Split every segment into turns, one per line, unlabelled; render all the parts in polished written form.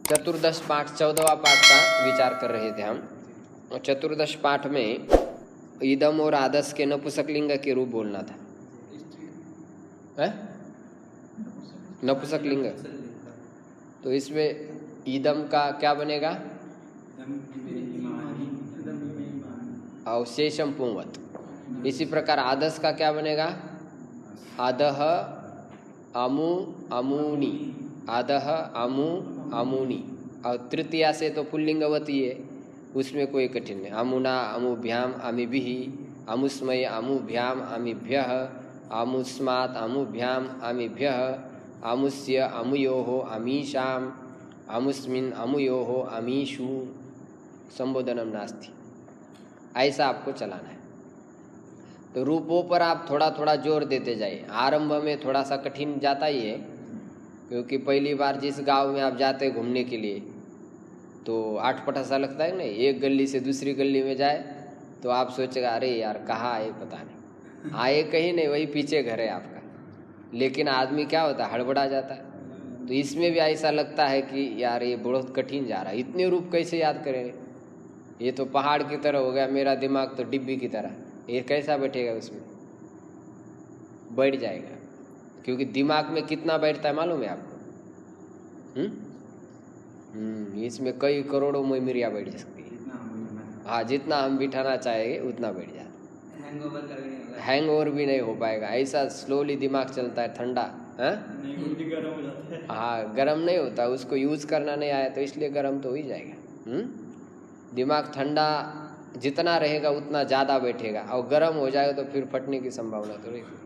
चतुर्दश पाठ 14वां पाठ का विचार कर रहे थे हम। और चतुर्दश पाठ में ईदम और आदस के नपुंसकलिंग के रूप बोलना था। है नपुंसकलिंग, तो इसमें ईदम का क्या बनेगा? अवशेषम पुंवत। इसी प्रकार आदस का क्या बनेगा? आदह अमु अमुनी, आदह अमु अमुनी। और तृतीया से तो पुल्लिंगवती है, उसमें कोई कठिन नहीं। अमुना अमुभ्याम अमिभिः, अमुस्मय अमुभ्याम अमिभ्यः, अमुस्मात् अमुभ्याम अमिभ्यः, अमुस्य अमुयोः अमीशाम, अमुस्मिन् अमुयोः अमीषु। संबोधनम नास्ति, ऐसा आपको चलाना है। तो रूपों पर आप थोड़ा थोड़ा जोर देते जाइए। आरंभ में थोड़ा सा कठिन जाता ही है, क्योंकि पहली बार जिस गांव में आप जाते हैं घूमने के लिए तो आठपटा सा लगता है नहीं। एक गली से दूसरी गली में जाए तो आप सोचेगा अरे यार कहाँ आए पता नहीं, आए कहीं नहीं, वही पीछे घर है आपका। लेकिन आदमी क्या होता है, हड़बड़ा जाता है। तो इसमें भी ऐसा लगता है कि यार ये बहुत कठिन जा रहा है, इतने रूप कैसे याद करें? ये तो पहाड़ की तरह हो गया, मेरा दिमाग तो डिब्बी की तरह, ये कैसा बैठेगा? उसमें बैठ जाएगा, क्योंकि दिमाग में कितना बैठता है मालूम है आपको? इसमें कई करोड़ों मेमोरियाँ बैठ सकती है। हाँ, जितना हम बिठाना चाहेंगे उतना बैठ जाता है। हैंग ओवर भी नहीं हो पाएगा, ऐसा स्लोली दिमाग चलता है। ठंडा हाँ, गर्म नहीं होता, उसको यूज़ करना नहीं आया तो इसलिए गर्म तो हो ही जाएगा। दिमाग ठंडा जितना रहेगा उतना ज़्यादा बैठेगा, और गर्म हो जाएगा तो फिर फटने की संभावना तो रहेगी।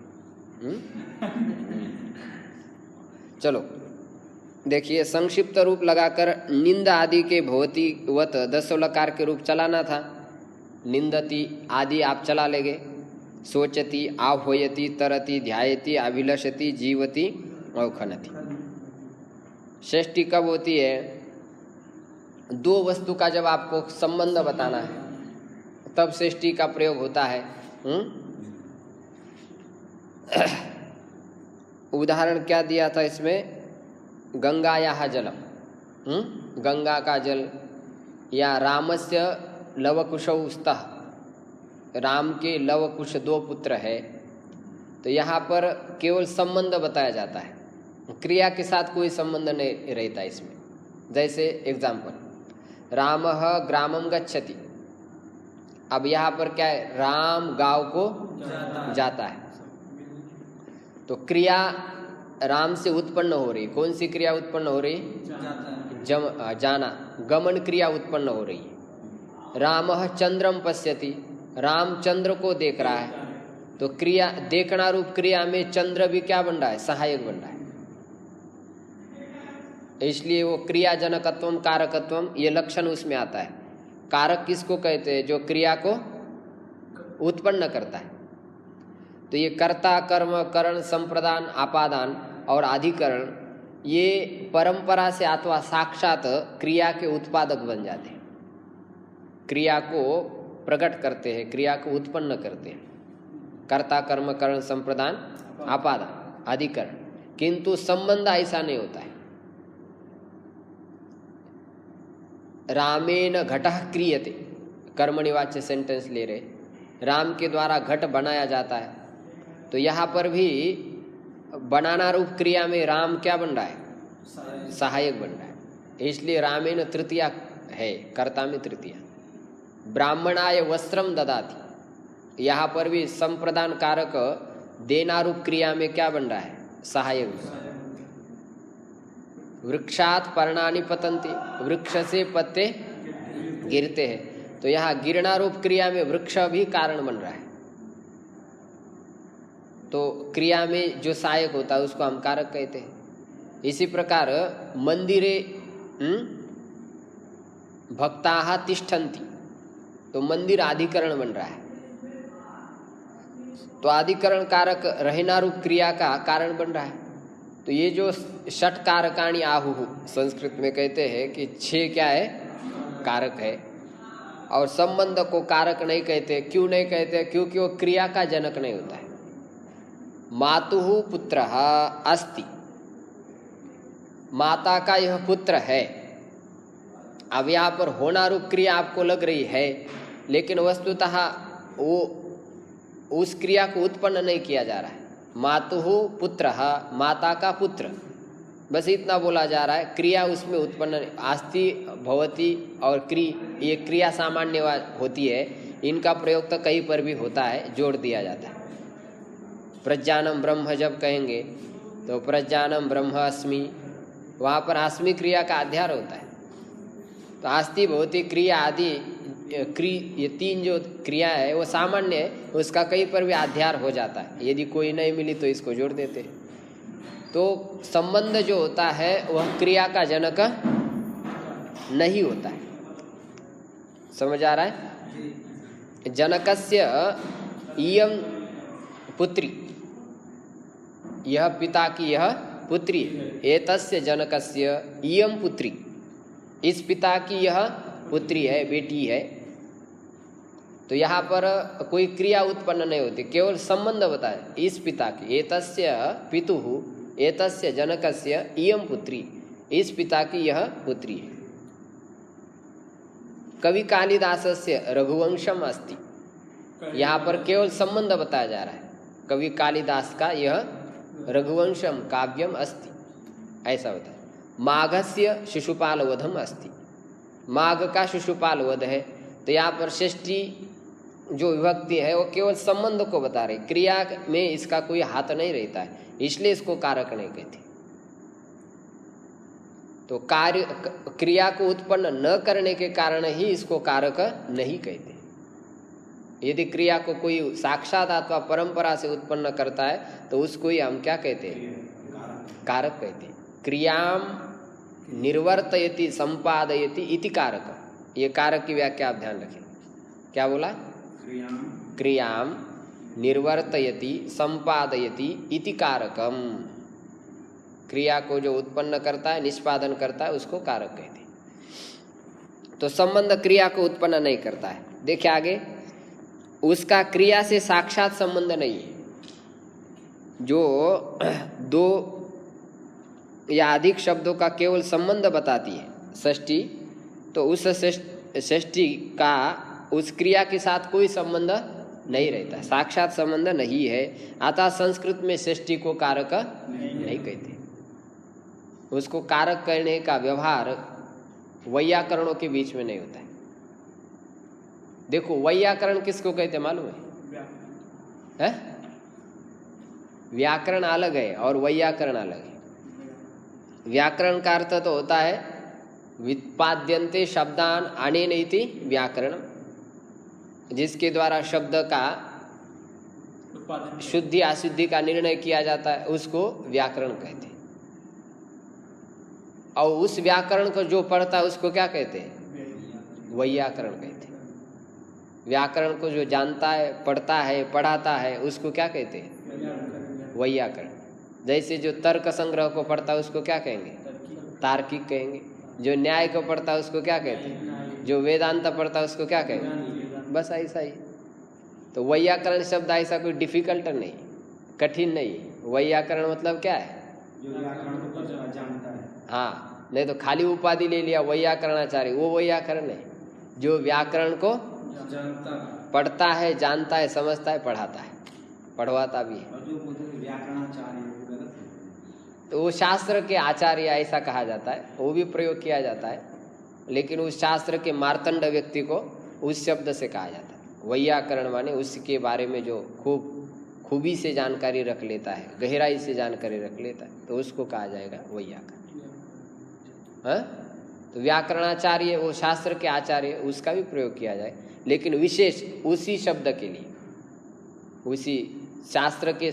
चलो देखिए, संक्षिप्त रूप लगाकर निंद आदि के भवतीवत दसोलकार के रूप चलाना था। निंदती आदि आप चला लेंगे। सोचती, आह्वयति, तरति, ध्यायति, अभिलषति, जीवति, अवखनति। षष्ठी कब होती है? दो वस्तु का जब आपको संबंध बताना है तब षष्ठी का प्रयोग होता है। उदाहरण क्या दिया था इसमें? गंगायाः जलम, गंगा का जल, या रामस्य लवकुशौ स्तः, राम के लवकुश दो पुत्र है। तो यहाँ पर केवल संबंध बताया जाता है, क्रिया के साथ कोई संबंध नहीं रहता इसमें। जैसे एग्जाम्पल, रामः ग्रामं गच्छति। अब यहाँ पर क्या है? राम गांव को जाता है, तो क्रिया राम से उत्पन्न हो रही। कौन सी क्रिया उत्पन्न हो रही? जाना, गमन क्रिया उत्पन्न हो रही है। रामः चंद्रम पश्यति, राम चंद्र को देख रहा है। तो क्रिया देखना रूप क्रिया में चंद्र भी क्या बन रहा है? सहायक बन रहा है। इसलिए वो क्रिया जनकत्वम कारकत्वम ये लक्षण उसमें आता है। कारक किसको कहते हैं? जो क्रिया को उत्पन्न करता है। तो ये कर्ता, कर्म, करण, संप्रदान, आपादान और अधिकरण, ये परंपरा से अथवा साक्षात क्रिया के उत्पादक बन जाते हैं। क्रिया को प्रकट करते हैं, क्रिया को उत्पन्न करते हैं। कर्ता, कर्म, करण, संप्रदान, आपादान, अधिकरण। किंतु संबंध ऐसा नहीं होता है। रामेण घटः क्रियते, कर्मणिवाच्य सेंटेंस ले रहे, राम के द्वारा घट बनाया जाता है। तो यहाँ पर भी बनाना रूप क्रिया में राम क्या बन रहा है? सहायक बन रहा है। इसलिए रामेण तृतीया है, कर्ता में तृतीया। ब्राह्मणाय वस्त्रम ददाति, यहाँ पर भी संप्रदान कारक देना रूप क्रिया में क्या बन रहा है? सहायक। वृक्षात पर्णानि पतन्ति, वृक्ष से पत्ते गिरते हैं। तो यहाँ गिरना रूप क्रिया में वृक्ष भी कारण बन रहा है। तो क्रिया में जो सहायक होता है उसको हम कारक कहते हैं। इसी प्रकार मंदिरे भक्ताः तिष्ठन्ति, तो मंदिर अधिकरण बन रहा है। तो अधिकरण कारक रहना रूप क्रिया का कारण बन रहा है। तो ये जो षट कारकाणि आहुः, संस्कृत में कहते हैं कि 6 क्या है? कारक है। और संबंध को कारक नहीं कहते। क्यों नहीं कहते? क्योंकि वो क्रिया का जनक नहीं होता है। मातुः पुत्रः अस्ति, माता का यह पुत्र है, अब यहाँ पर होना रूप क्रिया आपको लग रही है, लेकिन वस्तुतः वो उस क्रिया को उत्पन्न नहीं किया जा रहा है। मातुः पुत्रः, माता का पुत्र, बस इतना बोला जा रहा है। क्रिया उसमें उत्पन्न, आस्ति भवति और ये क्रिया सामान्य होती है। इनका प्रयोग तो कहीं पर भी होता है, जोड़ दिया जाता है। प्रज्ञानम ब्रह्म जब कहेंगे तो प्रज्ञानम ब्रह्म अस्मि, वहाँ पर अस्मि क्रिया का अध्यार होता है। तो आस्ति भवति क्रिया आदि ये तीन जो क्रिया है वो सामान्य है, उसका कहीं पर भी अध्यार हो जाता है। यदि कोई नहीं मिली तो इसको जोड़ देते। तो संबंध जो होता है वह क्रिया का जनक नहीं होता है। समझ आ रहा है? जनकस्य इयं पुत्री, यह पिता की यह पुत्री है। एतस्य जनकस्य इयं पुत्री, इस पिता की यह पुत्री है, बेटी है। तो यहाँ पर कोई क्रिया उत्पन्न नहीं होती, केवल संबंध बताए। इस पिता की, एतस्य पितुः एतस्य जनकस्य इयं पुत्री, इस पिता की यह पुत्री है। कवि कालिदासस्य रघुवंशम अस्ति, यहाँ पर केवल संबंध बताया जा रहा है। कवि कालिदास का यह रघुवंशम काव्यम अस्ति, ऐसा होता है। माघस्य शिशुपाल वधम अस्ति, माघ का शिशुपाल वध है। तो यहाँ पर षष्ठी जो विभक्ति है वो केवल संबंध को बता रही, क्रिया में इसका कोई हाथ नहीं रहता है, इसलिए इसको कारक नहीं कहते। तो कार्य क्रिया को उत्पन्न न करने के कारण ही इसको कारक नहीं कहते। यदि क्रिया को कोई साक्षात अथवा परंपरा से उत्पन्न करता है तो उसको ही हम क्या कहते हैं? कारक कहते हैं। क्रियाम निर्वर्तयति संपादयति इति कारक, ये कारक की व्याख्या आप ध्यान रखें। क्या बोला? क्रियाम निर्वर्तयति संपादयति इति कारकम, क्रिया को जो उत्पन्न करता है, निष्पादन करता है, उसको कारक कहते हैं। तो संबंध क्रिया को उत्पन्न नहीं करता है। देखिए आगे, उसका क्रिया से साक्षात संबंध नहीं है। जो दो या अधिक शब्दों का केवल संबंध बताती है षष्ठी, तो उस षष्ठी का उस क्रिया के साथ कोई संबंध नहीं रहता, साक्षात संबंध नहीं है। अतः संस्कृत में षष्ठी को कारक नहीं कहते। उसको कारक करने का व्यवहार वैयाकरणों के बीच में नहीं होता है। देखो, वैयाकरण किसको कहते मालूम है? व्याकरण अलग है और वैयाकरण अलग है। व्याकरण का अर्थ तो होता है व्युत्पाद्यन्ते शब्दान अनेन इति व्याकरण, जिसके द्वारा शब्द का शुद्धि अशुद्धि का निर्णय किया जाता है, उसको व्याकरण कहते हैं। और उस व्याकरण को जो पढ़ता है उसको क्या कहते हैं? वैयाकरण कहते हैं। व्याकरण को जो जानता है, पढ़ता है, पढ़ाता है, उसको क्या कहते हैं? वैयाकरण। जैसे जो तर्क संग्रह को पढ़ता है उसको क्या कहेंगे? तार्किक कहेंगे। जो न्याय को पढ़ता है उसको क्या कहते हैं? जो वेदांत पढ़ता है उसको क्या कहेंगे? बस ऐसा ही। तो वैयाकरण शब्द ऐसा कोई डिफिकल्ट नहीं, कठिन नहीं। वैयाकरण मतलब क्या है?
जो व्याकरण को जानता है।
हाँ, नहीं तो खाली उपाधि ले लिया वैयाकरणाचार्य, वो वैयाकरण नहीं। जो व्याकरण को
जानता,
पढ़ता है, जानता है, समझता है, पढ़ाता है, पढ़वाता भी है।
और जो व्याकरणाचार्य
तो वो शास्त्र के आचार्य ऐसा कहा जाता है, वो भी प्रयोग किया जाता है। लेकिन उस शास्त्र के मार्तंड व्यक्ति को उस शब्द से कहा जाता है वैयाकरण, माने उसके बारे में जो खूबी से जानकारी रख लेता है, गहराई से जानकारी रख लेता है, तो उसको कहा जाएगा वैयाकरण। हाँ, तो व्याकरणाचार्य वो शास्त्र के आचार्य, उसका भी प्रयोग किया जाए, लेकिन विशेष उसी शब्द के लिए, उसी शास्त्र के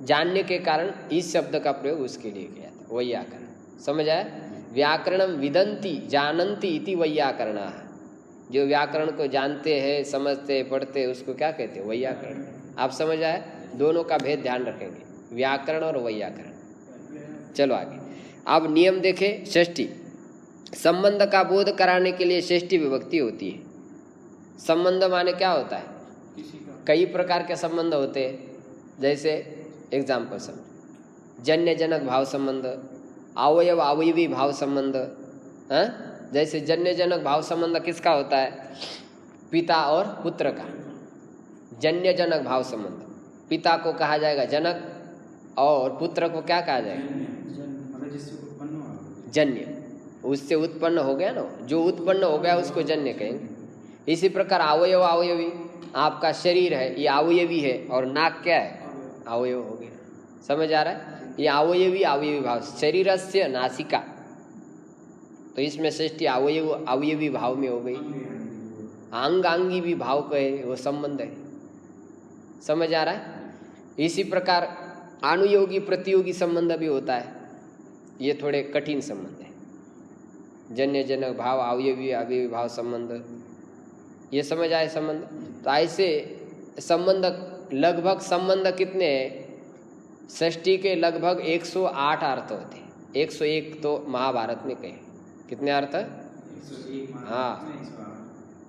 जानने के कारण इस शब्द का प्रयोग उसके लिए किया था, वैयाकरण। समझ आया? व्याकरणम विदन्ति जानन्ति इति वैयाकरणा। जो व्याकरण को जानते हैं, समझते हैं, पढ़ते हैं, उसको क्या कहते हैं? वैयाकरण। आप समझ आए? दोनों का भेद ध्यान रखेंगे, व्याकरण और वैयाकरण। चलो आगे। अब नियम देखें। षष्ठी, संबंध का बोध कराने के लिए षष्ठी विभक्ति होती है। संबंध माने क्या होता है? कई प्रकार के संबंध होते हैं। जैसे एग्जाम्पल समझ, जन्य जनक भाव संबंध, अवयव अवयवी भाव संबंध, जैसे जन्य जनक भाव संबंध किसका होता है? पिता और पुत्र का। जन्य जनक भाव संबंध, पिता को कहा जाएगा जनक और पुत्र को क्या कहा जाएगा?
मतलब जिससे उत्पन्न हुआ
जन्य। उससे उत्पन्न हो गया ना, जो उत्पन्न हो गया उसको जन्य कहेंगे। इसी प्रकार अवयव अवयवी, आपका शरीर है ये अवयवी है और नाक क्या है? अवयव हो गया। समझ आ रहा है? ये अवयवी अवयवी भाव, शरीरस्य नासिका, तो इसमें सृष्टि अवयव अवयवी भाव में हो गई। अंगांगी भी भाव कहे वो संबंध है। समझ आ रहा है? इसी प्रकार अनुयोगी प्रतियोगी संबंध भी होता है, ये थोड़े कठिन संबंध है। जन्य जनक भाव, अवयवी अवयवी भाव संबंध, ये समझ आए संबंध। तो ऐसे संबंध लगभग संबंध कितने हैं? षष्ठी के लगभग 108 अर्थ होते हैं। 101 तो महाभारत में कहे। कितने अर्थ?
101।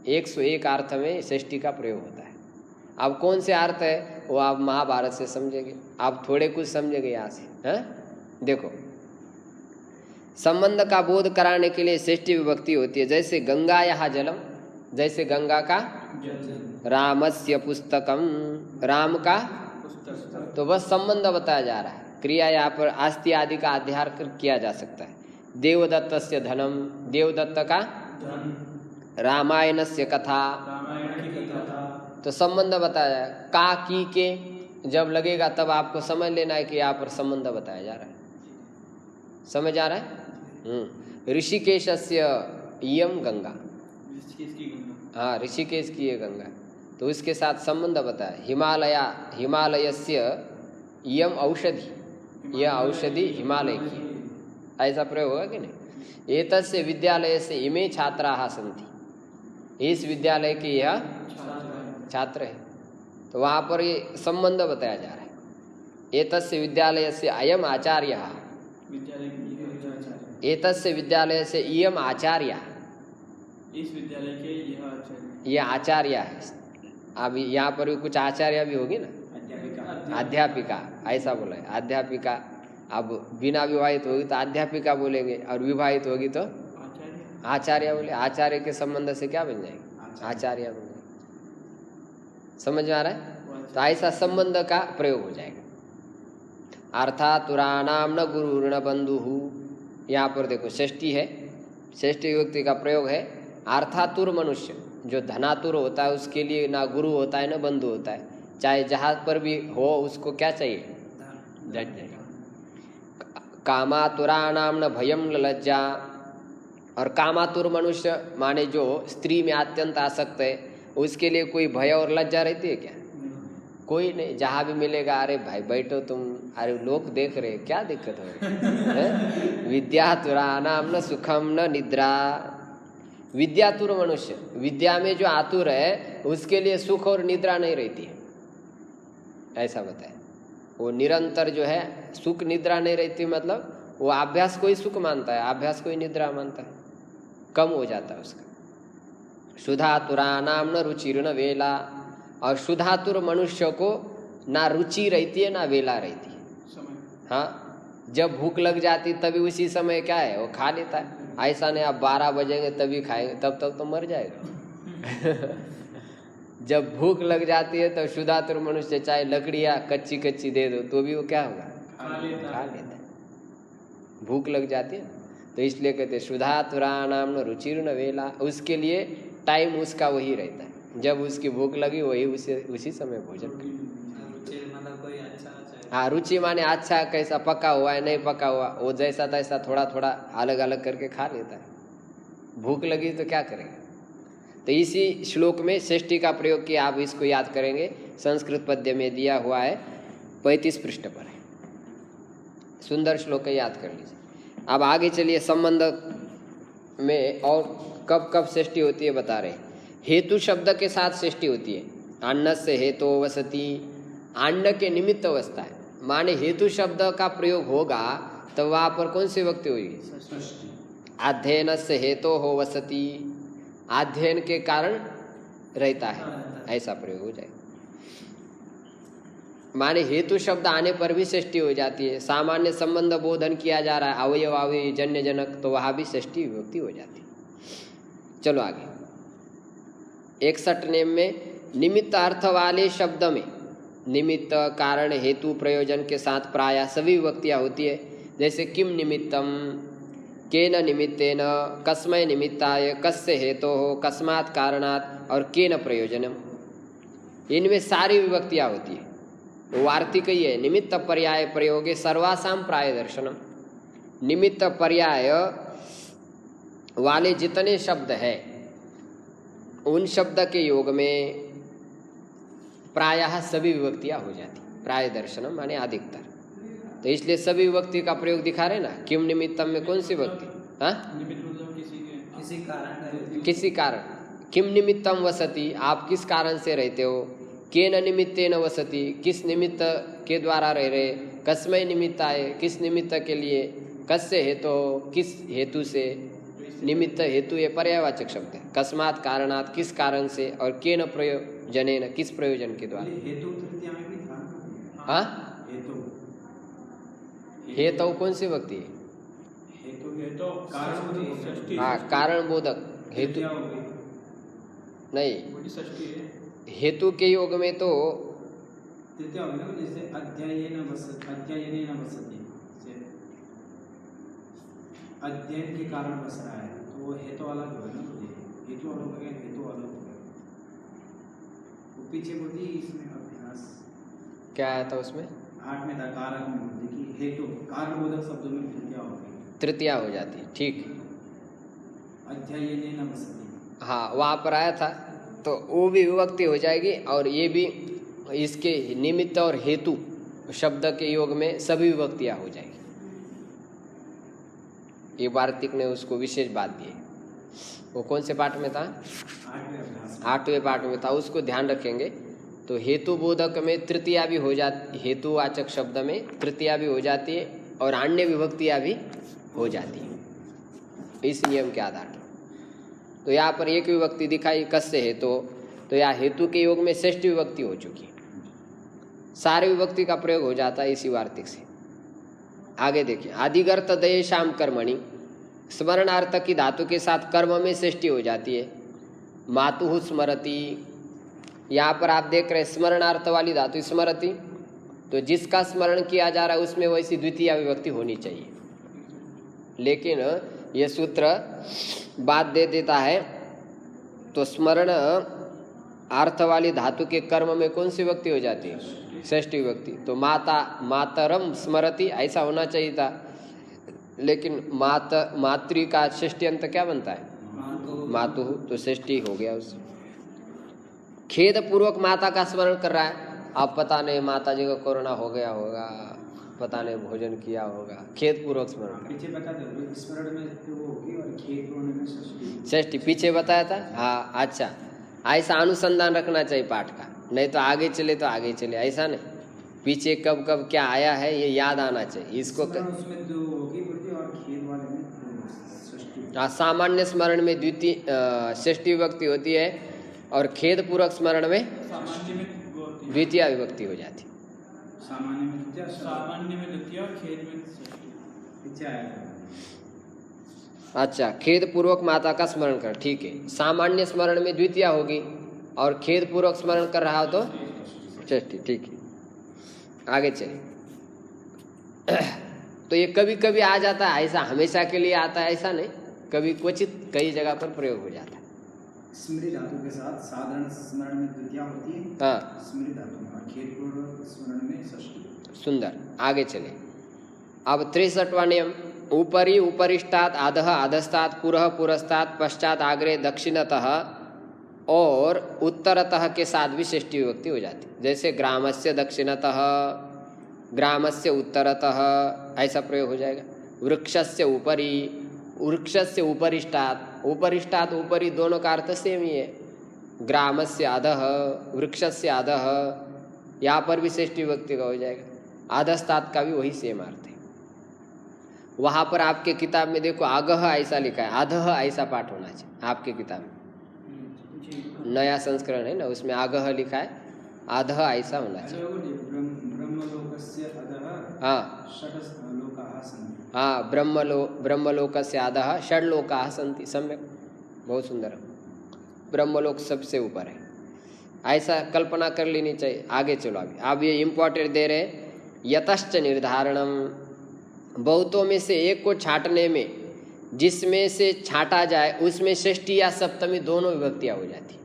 101 अर्थ में षष्ठी का प्रयोग होता है। अब कौन से अर्थ है वो आप महाभारत से समझेंगे, आप थोड़े कुछ समझेंगे यहाँ से। हैं? देखो, संबंध का बोध कराने के लिए षष्ठी विभक्ति होती है। जैसे गंगा यहाँ जलम, जैसे गंगा का रामस्य पुस्तकम, राम का, तो बस संबंध बताया जा रहा है। क्रिया यहाँ पर आस्ति आदि का अध्यार किया जा सकता है। देवदत्तस्य धनम, देवदत्त का रामायणस्य कथा, तो संबंध बताया जाए। का की के जब लगेगा तब आपको समझ लेना है कि यहाँ पर संबंध बताया जा रहा है। समझ आ रहा है? ऋषिकेशस्य इयम गंगा, हाँ ऋषिकेश की ये गंगा, तो उसके साथ संबंध बताया। हिमालयस्य इयम औषधि, यह औषधि हिमालय की, ऐसा प्रयोग होगा कि नहीं? एतस्य विद्यालय से इमे छात्राः सन्ति, इस विद्यालय के यह छात्र है, तो वहाँ पर ये संबंध बताया जा रहा है। एतस्य विद्यालय से अयम आचार्यः, एतस्य विद्यालय से इयम आचार्य,
इस विद्यालय के
यह आचार्य है। अब यहाँ पर भी कुछ आचार्य भी होगी ना, अध्यापिका ऐसा बोला है। अध्यापिका अब बिना विवाहित होगी तो अध्यापिका बोलेंगे, और विवाहित होगी तो आचार्य बोले। आचार्य के संबंध से क्या बन जाएगी? आचार्य बन जाएगी। समझ में आ रहा है? तो ऐसा संबंध का प्रयोग हो जाएगा। अर्थात तुराणाम न गुरु न बंधु, यहाँ पर देखो षष्ठी है, षष्ठी विभक्ति का प्रयोग है। अर्थातुर मनुष्य, जो धनातुर होता है उसके लिए ना गुरु होता है ना बंधु होता है। चाहे जहाज पर भी हो उसको क्या चाहिए? धन चाहिए। कामातुराणाम न भयम न लज्जा, और कामातुर मनुष्य माने जो स्त्री में अत्यंत आसक्त है, उसके लिए कोई भय और लज्जा रहती है क्या? कोई नहीं। जहाँ भी मिलेगा अरे भाई बैठो तुम, अरे लोग देख रहे क्या दिक्कत हो रही? विद्यातुराणाम न सुखम न निद्रा, विद्यातुर मनुष्य, विद्या में जो आतुर है उसके लिए सुख और निद्रा नहीं रहती है, ऐसा बताए। वो निरंतर जो है सुख निद्रा नहीं रहती, मतलब वो अभ्यास को ही सुख मानता है, अभ्यास को ही निद्रा मानता है, कम हो जाता है उसका। शुद्धातुराणाम न रुचिर न वेला, और शुद्धातुर मनुष्य को ना रुचि रहती है ना वेला रहती है। हाँ, जब भूख लग जाती तभी उसी समय क्या है वो खा लेता है। ऐसा नहीं आप 12 बजेंगे तभी खाएंगे, तब तक तो मर जाएगा। जब भूख लग जाती है तो शुद्धातुर मनुष्य चाहे लकड़ियाँ कच्ची कच्ची दे दो तो भी वो क्या होगा? खा लेता है। भूख लग जाती है ना, तो इसलिए कहते शुद्धातुराणाम न रुचिर न वेला, उसके लिए टाइम उसका वही रहता है। जब उसकी भूख लगी वही उसी समय भोजन कर। हाँ, रुचि माने अच्छा कैसा पका हुआ है नहीं पका हुआ, वो जैसा तैसा थोड़ा थोड़ा अलग अलग करके खा लेता है। भूख लगी तो क्या करेगा? तो इसी श्लोक में षष्ठी का प्रयोग किया, आप इसको याद करेंगे। संस्कृत पद्य में दिया हुआ है, 35 पृष्ठ पर है। सुंदर श्लोक है, याद कर लीजिए। अब आगे चलिए, संबंध में और कब कब षष्ठी होती है बता रहे। हेतु शब्द के साथ षष्ठी होती है। अन्न से हेतु वसति, अन्न के निमित्त अवस्था है, माने हेतु शब्द का प्रयोग होगा तो वहाँ पर कौन सी विभक्ति होगी? अध्ययन से हेतु हो वसति, अध्ययन के कारण रहता है, ऐसा प्रयोग हो जाए। माने हेतु शब्द आने पर भी षष्ठी हो जाती है। सामान्य संबंध बोधन किया जा रहा है, अवयव अवयवी जन्य जनक, तो वहाँ भी षष्ठी विभक्ति हो जाती है। चलो आगे। 61 में निमित्त अर्थ वाले शब्द में निमित्त कारण हेतु प्रयोजन के साथ प्रायः सभी विभक्तियाँ होती है। जैसे किम निमित्तम, केन निमित्तेन, कस्मै निमित्ताय, कस्य हेतोः, कस्मात् कारणात् और केन प्रयोजनम, इनमें सारी विभक्तियाँ होती है। वार्तिक ही है निमित्त पर्याय प्रयोगे सर्वासाम प्राय दर्शनम। निमित्त पर्याय वाले जितने शब्द हैं उन शब्द के योग में प्रायः सभी विभक्तियाँ हो जाती। प्राय दर्शनम माने अधिकतर। तो इसलिए सभी विभक्ति का प्रयोग दिखा रहे ना। किम निमित्तम में कौन सी विभक्ति? हाँ,
निमित्त मतलब किसी कारण,
किसी कारण। किम निमित्तम वसति, आप किस कारण से रहते हो। केन निमित्तेन वसति, किस निमित्त के द्वारा रह रहे। कस्मै निमित्ताय, किस निमित्त के लिए। कस्य हेतु, किस हेतु से। निमित्त हेतु ये पर्यायवाचक शब्द है। कस्मात् कारणात्, किस कारण से। और केन प्रयोजनेन, किस प्रयोजन के द्वारा।
हेतु तृतीया में भी था।
हाँ,
हेतु
हेतु कौन सी विभक्ति है?
हेतु कारण,
हाँ, कारण बोधक हेतु नहीं, हेतु के योग में तो
तृतीया हो गया। जैसे अध्ययनेन वसति, अध्ययन के कारण बस रहा है, तो वो हेतु अलग हो गया ना। हेतु अलग हो गया, हेतु अलग हो गया। वो पीछे बोलती इसमें अभ्यास
क्या आया था उसमें?
8 में था, कारक में बोलती कि हेतु कारण बोधक शब्दों में तृतीया हो गई,
तृतीया हो जाती है। ठीक,
अध्ययनेन वसति।
हाँ, वहाँ पर आया था तो वो भी विभक्ति हो जाएगी। और ये भी इसके निमित्त और हेतु शब्द के योग में सभी विभक्तियाँ हो जाएगी। ये वार्तिक ने उसको विशेष बात दी है। वो कौन से पाठ में था? 8वें पाठ में था। उसको ध्यान रखेंगे। तो हेतु बोधक में तृतीया भी हो जाती, हेतुवाचक शब्द में तृतीया भी हो जाती है और अन्य विभक्तियाँ भी हो जाती है इस नियम के आधार पर। तो यहाँ पर एक विभक्ति दिखाई कस्य हेतु, तो यहाँ हेतु के योग में षष्ठी विभक्ति हो चुकी है। सारे विभक्ति का प्रयोग हो जाता है इसी वार्तिक से। आगे देखिए, आदिगर्त दयेशाम कर्मणि, स्मरणार्थ की धातु के साथ कर्म में षष्ठी हो जाती है। मातुः स्मरति, यहाँ पर आप देख रहे हैं स्मरणार्थ वाली धातु स्मरति, तो जिसका स्मरण किया जा रहा है उसमें वैसी द्वितीय विभक्ति होनी चाहिए। लेकिन यह सूत्र बात दे देता है। तो स्मरण अर्थ वाली धातु के कर्म में कौन सी विभक्ति हो जाती है? षष्ठी विभक्ति। तो माता, मातरम स्मरति ऐसा होना चाहिए था। लेकिन मातृ का षष्ठी अंत क्या बनता है? मातुः, तो षष्ठी हो गया उससे। खेद पूर्वक माता का स्मरण कर रहा है। आप पता नहीं माता जी को कोरोना हो गया होगा, पता नहीं भोजन किया होगा, खेद पूर्वक स्मरण।
पीछे बता दो, स्मरण में वो होगी और खेद पूर्ण में
षष्ठी पीछे बताया था। हाँ, अच्छा, ऐसा अनुसंधान रखना चाहिए पाठ का। नहीं तो आगे चले तो आगे चले, ऐसा नहीं। पीछे कब कब क्या आया है ये याद आना चाहिए इसको।
उसमें दो होगी और खेद वाले में षष्ठी।
हाँ, सामान्य स्मरण में द्वितीय षष्ठी विभक्ति होती है और खेद पूर्वक स्मरण में द्वितीय विभक्ति हो जाती।
सामान्य में द्वितीय, खेद में षष्ठी। पीछे आया था।
अच्छा, खेद पूर्वक माता का स्मरण कर, ठीक है। सामान्य स्मरण में द्वितीय होगी और खेद पूर्वक स्मरण कर रहा हो तो षष्ठी, ठीक है। आगे चले। तो ये कभी कभी आ जाता है, ऐसा हमेशा के लिए आता है ऐसा नहीं, कभी क्वचित कई जगह पर प्रयोग हो जाता है।
स्मृति धातु के साथ साधारण स्मरण में द्वितीया होती है।
हाँ,
स्मृति धातु में, और खेद पूर्वक स्मरण में षष्ठी।
सुंदर। आगे चले। अब 63वां नियम, ऊपरी उपरिष्टात् अधः अधस्तात् पुरः पुरस्तात् पश्चात आग्रे दक्षिणतः और उत्तरतः के साथ भी षष्ठी विभक्ति हो जाती। जैसे ग्रामस्य दक्षिणतः, ग्रामस्य उत्तरतः, ऐसा प्रयोग हो जाएगा। वृक्षस्य ऊपरी, वृक्षस्य उपरिष्टात्, उपरिष्टात् ऊपरी दोनों का अर्थ सेम ही है। ग्रामस्य अधः, वृक्षस्य अधः, यहाँ पर भी षष्ठी विभक्ति का हो जाएगा। अधस्तात् का भी वही सेम अर्थ है। वहाँ पर आपके किताब में देखो अगह ऐसा लिखा है, अधः ऐसा पाठ होना चाहिए आपके किताब में। नया संस्करण है ना, उसमें अगह लिखा है, अधः ऐसा होना चाहिए। हाँ हाँ, ब्रह्मलोकस्य अधः षड्लोकाः सन्ति, सम्यक। बहुत सुंदर। ब्रह्मलोक सबसे ऊपर है, ऐसा कल्पना कर लेनी चाहिए। आगे चलो, अभी आप ये इम्पोर्टेंट दे रहे, यतश्च निर्धारणम, बहुतों में से एक को छांटने में, जिसमें से छांटा जाए उसमें षष्ठी या सप्तमी दोनों विभक्तियाँ हो जाती।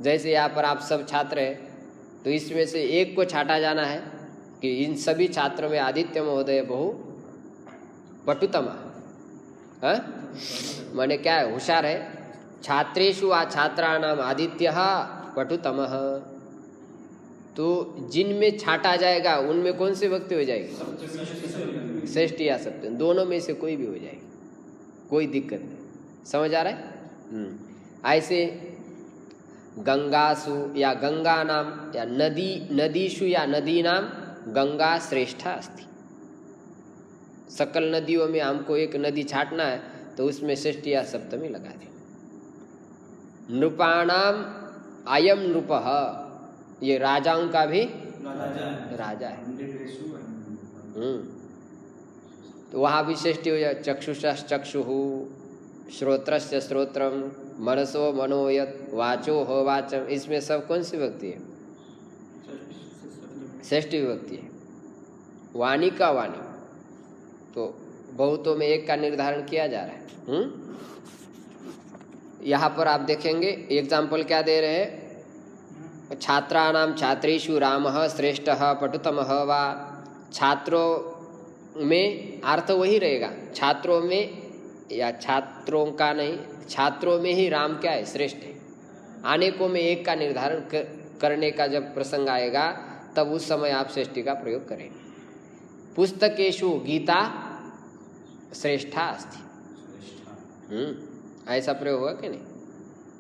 जैसे यहाँ पर आप सब छात्र हैं, तो इसमें से एक को छांटा जाना है कि इन सभी छात्रों में आदित्य महोदय बहु पटुतमा, माने क्या है, होशियार है। छात्रेषु वा छात्राणाम आदित्य पटुतमः, तो जिनमें छांटा जाएगा उनमें कौन सी विभक्ति हो जाएगी, षष्ठी या सप्तमी, दोनों में से कोई भी हो जाएगी, कोई दिक्कत नहीं। समझ आ रहा है? ऐसे गंगासु या गंगा नाम या नदीषु या नदी नाम गंगा श्रेष्ठा अस्ति। सकल नदियों में हमको एक नदी छाटना है तो उसमें षष्ठी या सप्तमी लगा दे। नृपाणाम अयम नृपः, ये राजाओं का भी राजा है। तो वहाँ भी षष्ठी हो जाए। चक्षुषः चक्षुः, श्रोत्रस्य श्रोत्रम, मनसो मनोयत, वाचो हो वाचम, इसमें सब कौन सी विभक्ति है, षष्ठी विभक्ति है। वाणी का वाणी, तो बहुतों में एक का निर्धारण किया जा रहा है। यहाँ पर आप देखेंगे एग्जाम्पल क्या दे रहे हैं, छात्राणाम छात्रेषु रामः श्रेष्ठः पटुतमः वा। छात्रों में अर्थ वही रहेगा, छात्रों में या छात्रों का नहीं, छात्रों में ही राम क्या है, श्रेष्ठ है। अनेकों में एक का निर्धारण करने का जब प्रसंग आएगा तब उस समय आप षष्ठी का प्रयोग करेंगे। पुस्तकेषु गीता श्रेष्ठा अस्ति, ऐसा प्रयोग होगा कि नहीं।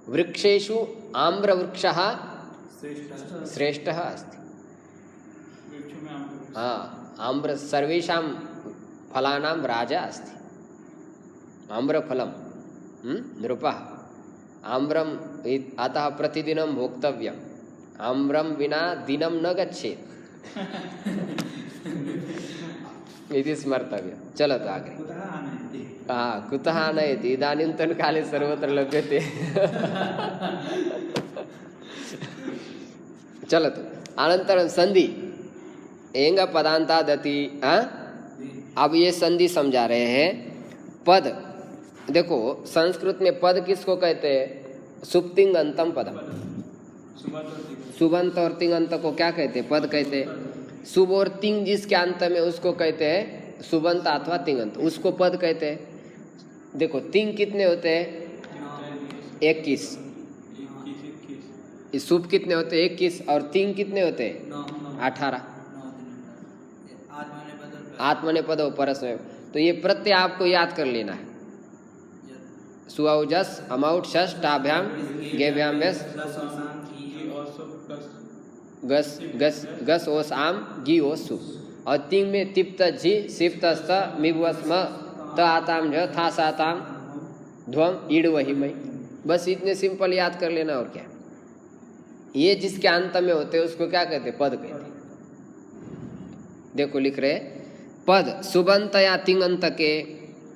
वृक्षेषु आम्र वृक्षः श्रेष्ठः अस्ति। हाँ, आम्र सर्वेषां फलानां राजा अस्ति। आम्रफलम नृपः, आम्रम अतः प्रतिदिनं भोक्तव्यम्, आम्रम विना दिनं न गच्छेत् इति स्मर्तव्यं। चलो तो आगे। हाँ, कुतः आनयति, इदानीन्तन काले सर्वत्र लभ्यते। चलो तो अनंतरं संधि एंग पदांतादति। अब ये संधि समझा रहे हैं। पद देखो, संस्कृत में पद किसको कहते हैं, सुप्तिंग अंतम पदम। सुबंत और तिंगंत को क्या कहते हैं, पद कहते हैं। शुभ और तिंग जिसके अंत में उसको कहते हैं सुबंत अथवा तिंगंत, उसको पद कहते हैं। देखो तिंग कितने होते हैं, 21। शुभ कितने होते हैं, 21, और तिंग कितने होते हैं, 18। आत्मनेपद परस्मैव। तो ये प्रत्यय आपको याद कर लेना है। सुऔजस अमौट शस टाभ्याम गेभ्याम व्यस गस गस गस ओस आम गी ओस सु। और तिंग में तिप्त झी सिप्त स मिबस्म त आताम झ था साताम ध्वम ईड वही मई। बस इतने सिंपल याद कर लेना। और क्या, ये जिसके अंत में होते हैं उसको क्या कहते हैं, पद कहते हैं। देखो लिख रहे पद सुबंत या तिंगंत के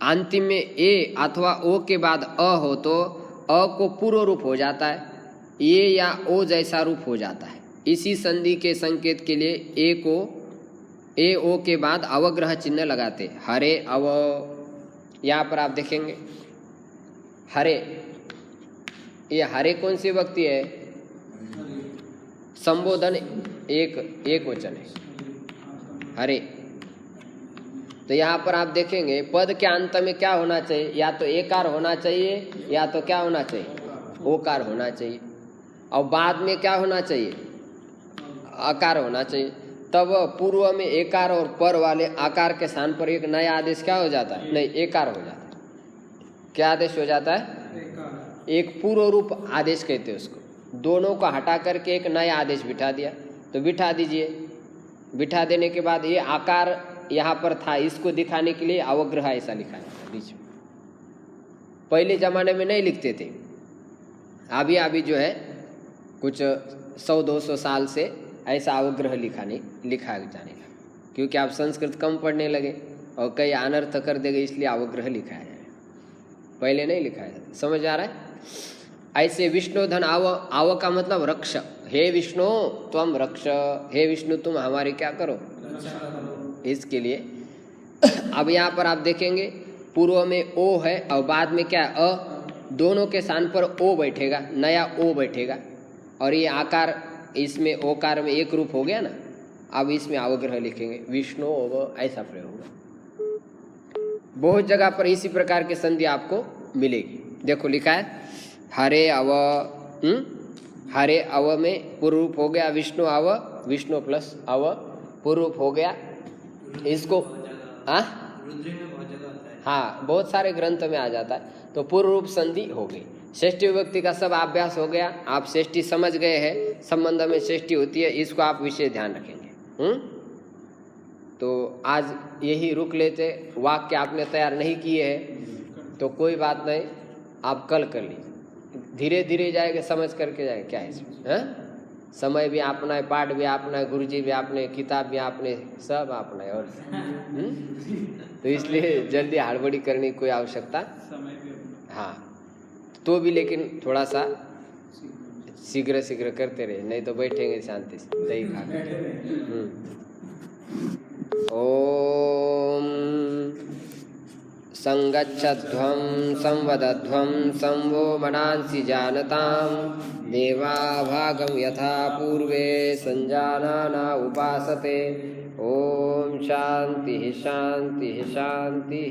अंतिम में ए अथवा ओ के बाद अ हो तो अ को पूर्व रूप हो जाता है, ए या ओ जैसा रूप हो जाता है। इसी संधि के संकेत के लिए ए को ए ओ के बाद अवग्रह चिन्ह लगाते। हरे अव, यहाँ पर आप देखेंगे हरे, ये हरे कौन सी विभक्ति है, संबोधन एक वचन है हरे। तो यहाँ पर आप देखेंगे पद के अंत में क्या होना चाहिए, या तो एकार होना चाहिए या तो क्या होना चाहिए, ओकार होना चाहिए। और बाद में क्या होना चाहिए, आकार होना चाहिए। तब पूर्व में एकार और पर वाले आकार के स्थान पर एक नया आदेश क्या हो जाता है, नहीं एकार हो जाता है। क्या आदेश हो जाता है, एक पूर्व रूप आदेश कहते हैं उसको। दोनों को हटा करके एक नया आदेश बिठा दिया, तो बिठा दीजिए। बिठा देने के बाद ये आकार यहाँ पर था, इसको दिखाने के लिए अवग्रह ऐसा लिखा है बीच में। पहले जमाने में नहीं लिखते थे, अभी जो है कुछ 100-200 साल से ऐसा अवग्रह लिखा जाने लगा, क्योंकि आप संस्कृत कम पढ़ने लगे और कई अनर्थ कर देंगे, इसलिए अवग्रह लिखा है। पहले नहीं लिखा है। समझ आ रहा है? ऐसे विष्णु धन आव, आव का मतलब रक्ष, हे विष्णु त्वम रक्ष, हे विष्णु तुम हमारी क्या करो, इसके लिए। अब यहाँ पर आप देखेंगे पूर्व में ओ है और बाद में क्या है, अ, दोनों के स्थान पर ओ बैठेगा, नया ओ बैठेगा, और ये आकार इसमें ओकार में एक रूप हो गया ना। अब इसमें अवग्रह लिखेंगे, विष्णु अव, ऐसा प्रयोग होगा। बहुत जगह पर इसी प्रकार की संधि आपको मिलेगी। देखो लिखा है हरे अव, हरे अव में पूर्व रूप हो गया विष्णु अव, विष्णु प्लस अव पूर्व रूप हो गया। इसको हाँ बहुत सारे ग्रंथ में आ जाता है, तो पूर्व रूप संधि हो गई। षष्ठी विभक्ति का सब अभ्यास हो गया, आप षष्ठी समझ गए हैं, संबंध में षष्ठी होती है, इसको आप विशेष ध्यान रखेंगे। तो आज यही रुक लेते, वाक्य आपने तैयार नहीं किए हैं तो कोई बात नहीं, आप कल कर लीजिए, धीरे धीरे जाएंगे, समझ करके जाएंगे। क्या है इसमें, समय भी अपना है, पाठ भी अपना है, गुरुजी भी अपने, किताब भी अपने, सब अपना है। और तो इसलिए जल्दी हड़बड़ी करने की कोई आवश्यकता हाँ, तो भी लेकिन थोड़ा सा शीघ्र शीघ्र करते रहे, नहीं तो बैठेंगे शांति से दही खा कर। ओम संगच्छध्वं संवदध्वं संवो मनांसि जानतां देवा भागं यथा पूर्वे संजानाना उपासते। ओम शांति शांति शांति।